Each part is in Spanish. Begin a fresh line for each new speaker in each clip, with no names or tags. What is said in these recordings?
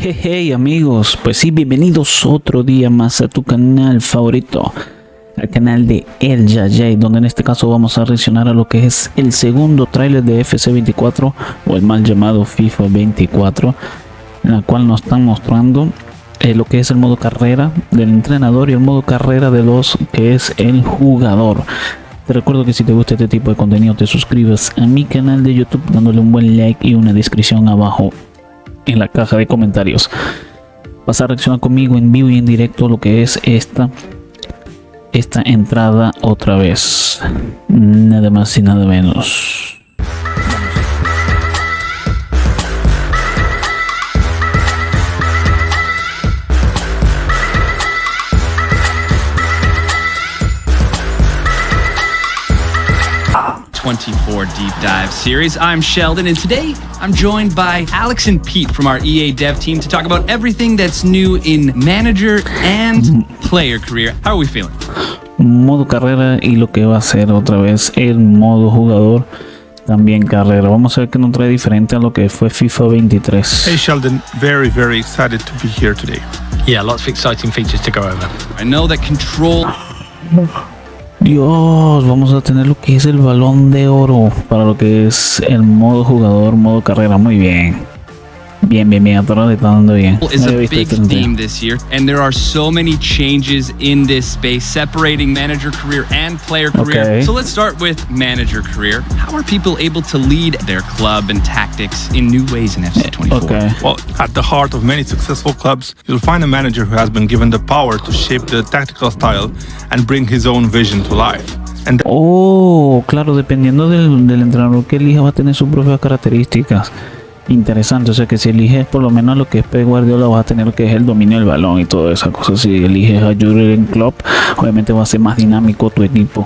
Hey amigos, pues sí, bienvenidos otro día más a tu canal favorito, al canal de El Yayay, donde en este caso vamos a reaccionar a lo que es el segundo tráiler de FC24 o el mal llamado FIFA 24, en la cual nos están mostrando lo que es el modo carrera del entrenador y el modo carrera de los que es el jugador. Te recuerdo que si te gusta este tipo de contenido te suscribas a mi canal de YouTube dándole un buen like y una descripción abajo en la caja de comentarios. Vas a reaccionar conmigo en vivo y en directo lo que es esta entrada otra vez, nada más y nada menos.
24 Deep Dive series. I'm Sheldon, and today I'm joined by Alex and Pete from our EA dev team to talk about everything that's new in manager and player career. How are we feeling?
Modo carrera y lo que va a ser otra vez el modo jugador, también carrera. Vamos a ver qué nos trae diferente a lo que fue FIFA 23.
Hey Sheldon, very excited to be here today.
Yeah, lots of exciting features to go over.
I know that control...
Dios, vamos a tener lo que es el balón de oro para lo que es el modo jugador, modo carrera. Muy bien. Bien, a todos le está dando bien.
Is a big theme this year, and there are so many changes in this space, separating manager career and player career.
Okay.
So let's start with manager career. How are people able to lead their club and tactics in new ways in FC24?
Okay.
Well, at the heart of many successful clubs, you'll find a manager who has been given the power to shape the tactical style and bring his own vision to life. And
claro, dependiendo del entrenador que elija va a tener sus propias características. Interesante, o sea que si eliges por lo menos lo que es Pep Guardiola vas a tener lo que es el dominio del balón y toda esa cosa. Si eliges a Jurgen Klopp, obviamente va a ser más dinámico tu equipo.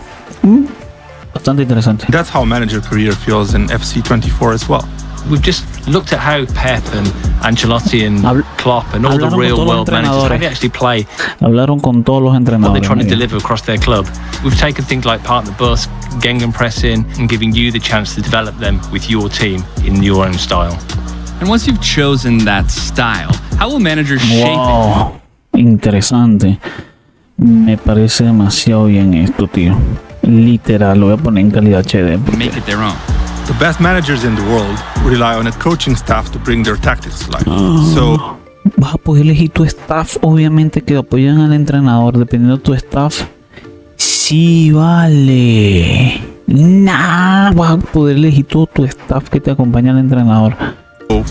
Bastante interesante.
that's how manager career feels in FC24 as well.
We've just looked at how Pep and Ancelotti and Klopp and all the real world managers, how they actually play.
Hablaron con todos los
What
entrenadores.
they're trying to deliver across their club. We've taken things like park the bus, gegenpressing, and giving you the chance to develop them with your team in your own style.
And once you've chosen that style, how will managers shape it?
Interesante. Me parece demasiado bien esto, tío. Literal, lo voy a poner en calidad HD.
Make it their own.
The best managers in the world rely on a coaching staff to bring their tactics to life. So
Vas a poder elegir tu staff, obviamente que apoyan al entrenador, dependiendo de tu staff. Sí, vale. Vas a poder elegir todo tu staff que te acompaña al entrenador.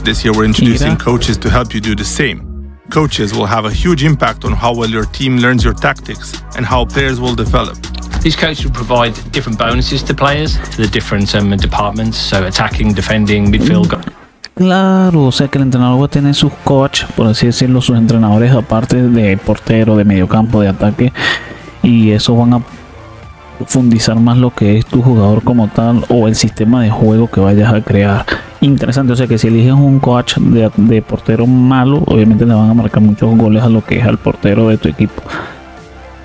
this year we're introducing coaches to help you do the same. Coaches will have a huge impact on how well your team learns your tactics and how players will develop.
These coaches will provide different bonuses to players, to the different departments, so attacking, defending, midfield.
Claro, o sea que el entrenador va a tener sus coach, por así decirlo, sus entrenadores aparte de portero, de mediocampo, de ataque, y eso van a profundizar más lo que es tu jugador como tal o el sistema de juego que vayas a crear. Interesante, o sea que si eliges un coach de portero malo, obviamente le van a marcar muchos goles a lo que es al portero de tu equipo.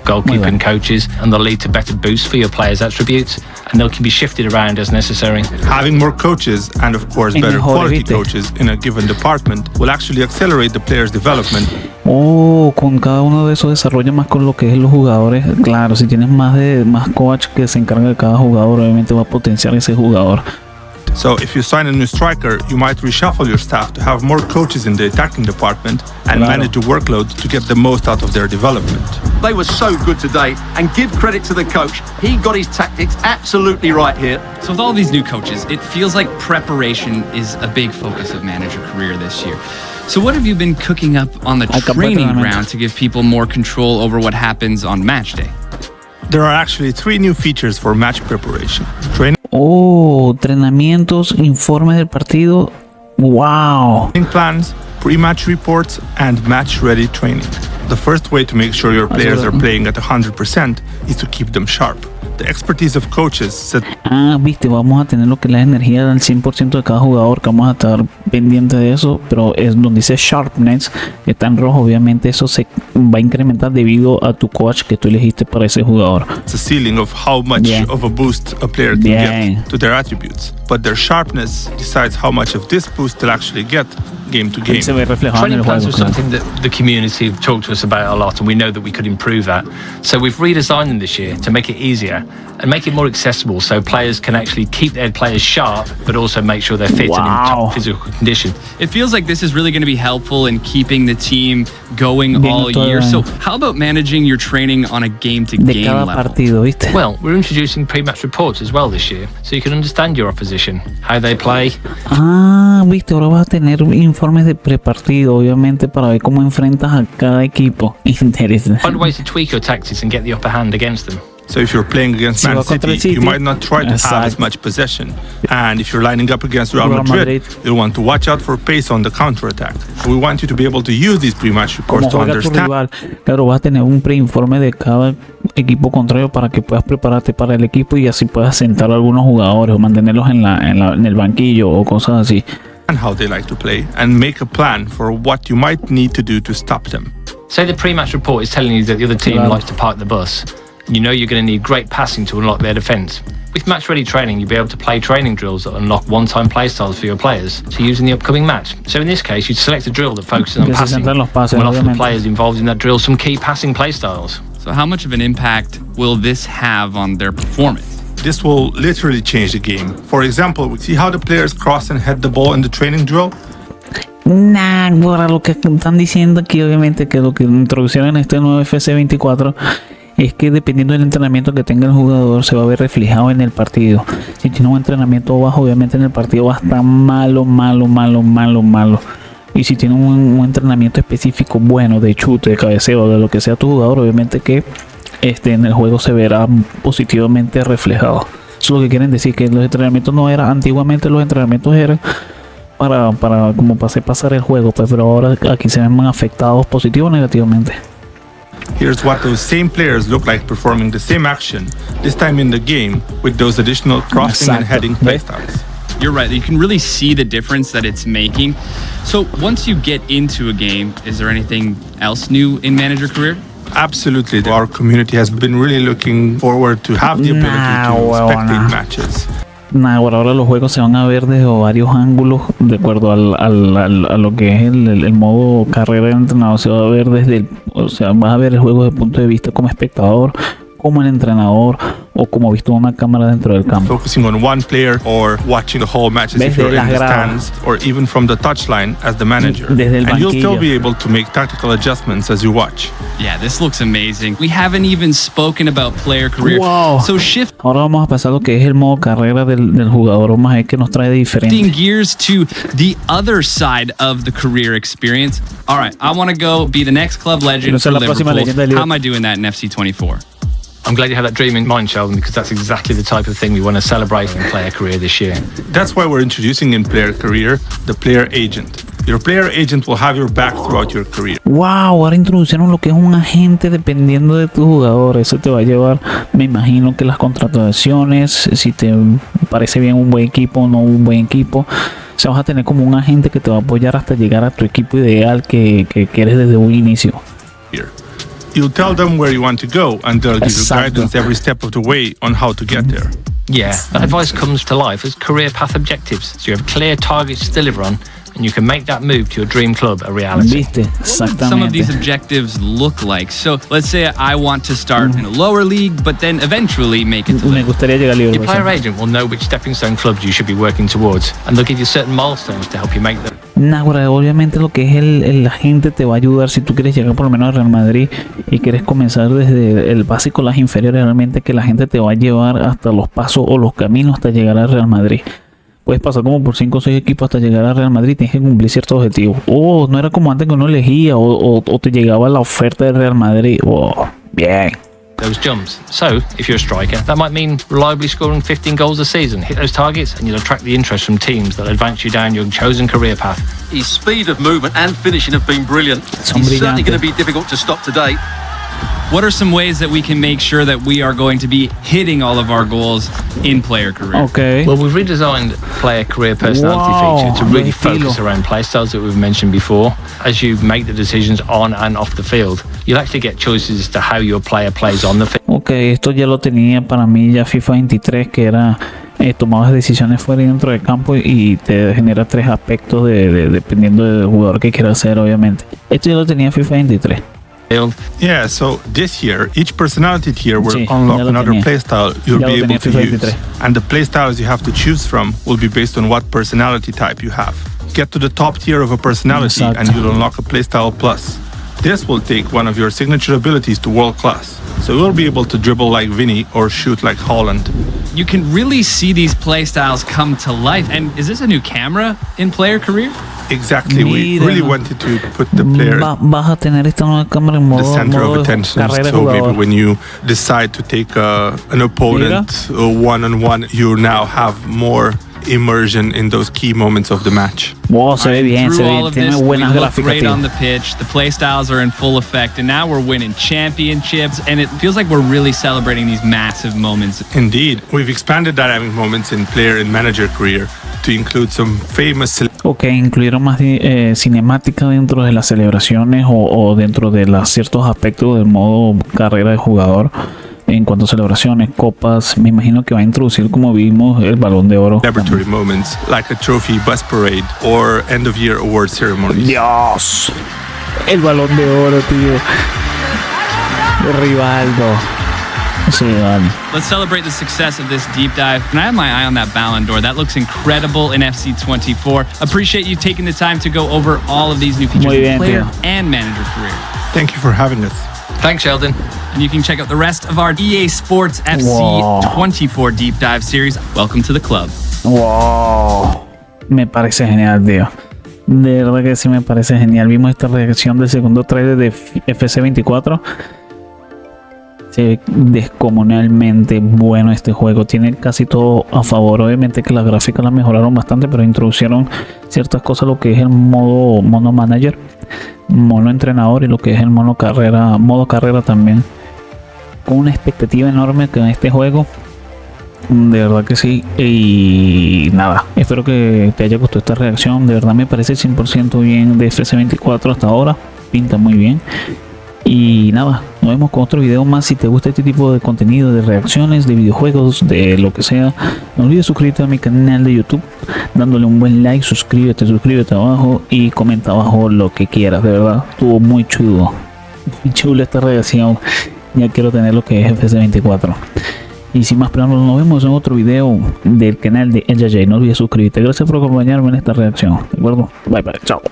Goalkeeping coaches, and they'll lead to better boosts for your players' attributes, and they can be shifted around as necessary.
Having more coaches and of course better quality coaches in a given department will actually accelerate the player's development.
Con cada uno de esos desarrolla más con lo que es los jugadores. Claro, si tienes más coach que se encarga de cada jugador, obviamente va a potenciar ese jugador.
So if you sign a new striker, you might reshuffle your staff to have more coaches in the attacking department and manage the workload to get the most out of their development.
They were so good today, and give credit to the coach. He got his tactics absolutely right here.
So with all these new coaches, it feels like preparation is a big focus of manager career this year. So what have you been cooking up on the training ground to give people more control over what happens on match day?
There are actually 3 new features for match preparation.
Entrenamientos, informes del partido. Wow.
Training plans, pre-match reports, and match-ready training. The first way to make sure your players are playing at 100% is to keep them sharp. The expertise of coaches
Viste, vamos a tener lo que es la energía del 100% de cada jugador, que vamos a estar pendientes de eso, pero es donde dice Sharpness, está en rojo, obviamente eso se va a incrementar debido a tu coach que tú elegiste para ese jugador.
It's a ceiling of how much of a boost a player can get to their attributes, but their sharpness decides how much of this boost they'll actually get game to game.
Se ve reflejado en
Training
el
plans
juego,
are something that the community have talked to us about a lot, and we know that we could improve that. So we've redesigned them this year to make it easier and make it more accessible, so players can actually keep their players sharp, but also make sure they're fit and in top physical condition.
It feels like this is really going to be helpful in keeping the team going all year. So how about managing your training on a game-to-game level?
partido, ¿viste?
Well, we're introducing pre-match reports as well this year, so you can understand your opposition, how they play.
Viste, ahora vas a tener informes de prepartido, obviamente, para ver cómo enfrentas a cada equipo. Interesante.
Find ways to tweak your tactics and get the upper hand against them.
So if you're playing against Man City, you might not try to have as much possession. And if you're lining up against Real Madrid, you'll want to watch out for pace on the counter-attack. We want you to be able to use these pre-match reports to understand.
Claro, vas a tener un preinforme de cada equipo contrario para que puedas prepararte para el equipo y así puedas sentar a algunos jugadores o mantenerlos en el banquillo o cosas así.
And how they like to play, and make a plan for what you might need to do to stop them.
Say the pre-match report is telling you that the other team likes to park the bus. You know you're going to need great passing to unlock their defence. With match-ready training, you'll be able to play training drills that unlock one-time play styles for your players to use in the upcoming match. So in this case, you'd select a drill that focuses on passing and offer the players involved in that drill some key passing play styles.
So how much of an impact will this have on their performance?
This will literally change the game. For example, we see how the players cross and head the ball in the training drill.
Ahora lo que están diciendo aquí, obviamente, que lo que introducieron en este nuevo FC24 es que dependiendo del entrenamiento que tenga el jugador se va a ver reflejado en el partido. Si tiene un entrenamiento bajo, obviamente en el partido va a estar malo. Y si tiene un entrenamiento específico bueno de chute, de cabeceo, de lo que sea tu jugador, obviamente que en el juego se verá positivamente reflejado. Eso es lo que quieren decir, que los entrenamientos no eran, antiguamente los entrenamientos eran para pasar el juego, pues, pero ahora aquí se ven afectados positivo o negativamente.
Here's what those same players look like performing the same action, this time in the game, with those additional crossing and heading playstyles.
You're right. You can really see the difference that it's making. So once you get into a game, is there anything else new in manager career?
Absolutely. Our community has been really looking forward to have the ability to spectate matches.
Ahora los juegos se van a ver desde varios ángulos, de acuerdo a lo que es el modo carrera de entrenador. Se va a ver vas a ver el juego desde el punto de vista como espectador, como el entrenador o como visto una cámara dentro del campo.
Focusing on one player or watching the whole matches if you're in the stands or even from the touchline as the manager. And you'll still be able to make tactical adjustments as you watch.
Yeah, this looks amazing. We haven't even spoken about player career.
Wow.
So
Ahora vamos a pasar a lo que es el modo carrera del jugador, vamos a ver qué nos trae de diferente.
Shifting gears to the other side of the career experience. All right, I want to go be the next club legend for Liverpool. How am I doing that in FC24?
I'm glad you have that dream in mind, Sheldon, because that's exactly the type of thing we want to celebrate in player career this year.
That's why we're introducing in player career the player agent. Your player agent will have your back throughout your career.
Wow, ahora introducieron lo que es un agente dependiendo de tu jugador. Eso te va a llevar, me imagino que las contrataciones, si te parece bien un buen equipo o no un buen equipo. O sea, vas a tener como un agente que te va a apoyar hasta llegar a tu equipo ideal que quieres desde un inicio.
Here. You'll tell them where you want to go, and they'll give you guidance every step of the way on how to get there.
Yeah, that advice comes to life as career path objectives, so you have clear targets to deliver on, and you can make that move to your dream club a reality.
¿Viste? Exactamente.
Some of these objectives look like. So let's say I want to start in a lower league, but then eventually make it to
Me gustaría llegar libre.
Your player agent will know which stepping stone clubs you should be working towards, and they'll give you certain milestones to help you make them.
Obviamente lo que es el agente te va a ayudar si tú quieres llegar por lo menos al Real Madrid y quieres comenzar desde el básico, las inferiores, realmente que la gente te va a llevar hasta los pasos o los caminos hasta llegar al Real Madrid. Puedes pasar como por 5 o 6 equipos hasta llegar al Real Madrid, tienes que cumplir ciertos objetivos. No era como antes que uno elegía o te llegaba la oferta del Real Madrid. Bien.
Those jumps. So, if you're a striker, that might mean reliably scoring 15 goals a season. Hit those targets and you'll attract the interest from teams that advance you down your chosen career path.
His speed of movement and finishing have been brilliant. He's certainly going to be difficult to stop today.
what are some ways that we can make sure that we are going to be hitting all of our goals in player career?
Okay.
Well, we've redesigned player career personality feature to really focus around playstyles that we've mentioned before. As you make the decisions on and off the field, you'll actually get choices as to how your player plays on the field.
Ok, esto ya lo tenía para mí ya FIFA 23, que era tomabas decisiones fuera y dentro del campo y te genera 3 aspectos dependiendo del jugador que quieras ser, obviamente. Esto ya lo tenía FIFA 23.
Yeah, so this year, each personality tier will unlock another playstyle you'll be able to use. And the playstyles you have to choose from will be based on what personality type you have. Get to the top tier of a personality and you'll unlock a playstyle plus. This will take one of your signature abilities to world class. So you'll be able to dribble like Vinny or shoot like Haaland.
You can really see these playstyles come to life. And is this a new camera in player career?
Exactly, we really wanted to put the player
vas a tener esta nueva cámara en modo,
the center of attention. So maybe when you decide to take an opponent one-on-one, you now have more immersion in those key moments of the match.
Wow, se ve bien, tiene buenas gráficas.
Great on the pitch. The play styles are in full effect, and now we're winning championships, and it feels like we're really celebrating these massive moments.
Indeed, we've expanded dynamic moments in player and manager career to include some famous.
Ok, incluyeron más cinemática dentro de las celebraciones o dentro de ciertos aspectos del modo carrera de jugador. En cuanto a celebraciones, copas, me imagino que va a introducir, como vimos, el Balón de Oro.
Celebratory moments like a trophy bus parade or end of year award ceremonies.
Dios, el Balón de Oro, tío, de Rivaldo. Sí, vale.
Let's celebrate the success of this deep dive. And I have my eye on that Ballon d'Or. That looks incredible in FC24. Appreciate you taking the time to go over all of these new features in player and manager career.
Thank you for having us.
Thanks, Sheldon.
And you can check out the rest of our EA Sports FC24 Deep Dive series. Welcome to the club.
Wow. Me parece genial, tío. De verdad que sí me parece genial. Vimos esta reacción del segundo trailer de FC24. Se ve descomunalmente bueno este juego. Tiene casi todo a favor. Obviamente que las gráficas las mejoraron bastante, pero introducieron ciertas cosas, lo que es el modo manager, modo entrenador y lo que es el modo carrera también. Con una expectativa enorme con este juego. De verdad que sí. Y nada, espero que te haya gustado esta reacción. De verdad me parece 100% bien de FC24 hasta ahora. Pinta muy bien. Y nada, nos vemos con otro video más. Si te gusta este tipo de contenido, de reacciones, de videojuegos, de lo que sea, no olvides suscribirte a mi canal de YouTube, dándole un buen like, suscríbete abajo y comenta abajo lo que quieras. De verdad, estuvo muy chulo esta reacción. Ya quiero tener lo que es FC24. Y sin más preámbulos, nos vemos en otro video del canal de JUEGAZOOOOO. No olvides suscribirte. Gracias por acompañarme en esta reacción. ¿De acuerdo? Bye bye. Chao.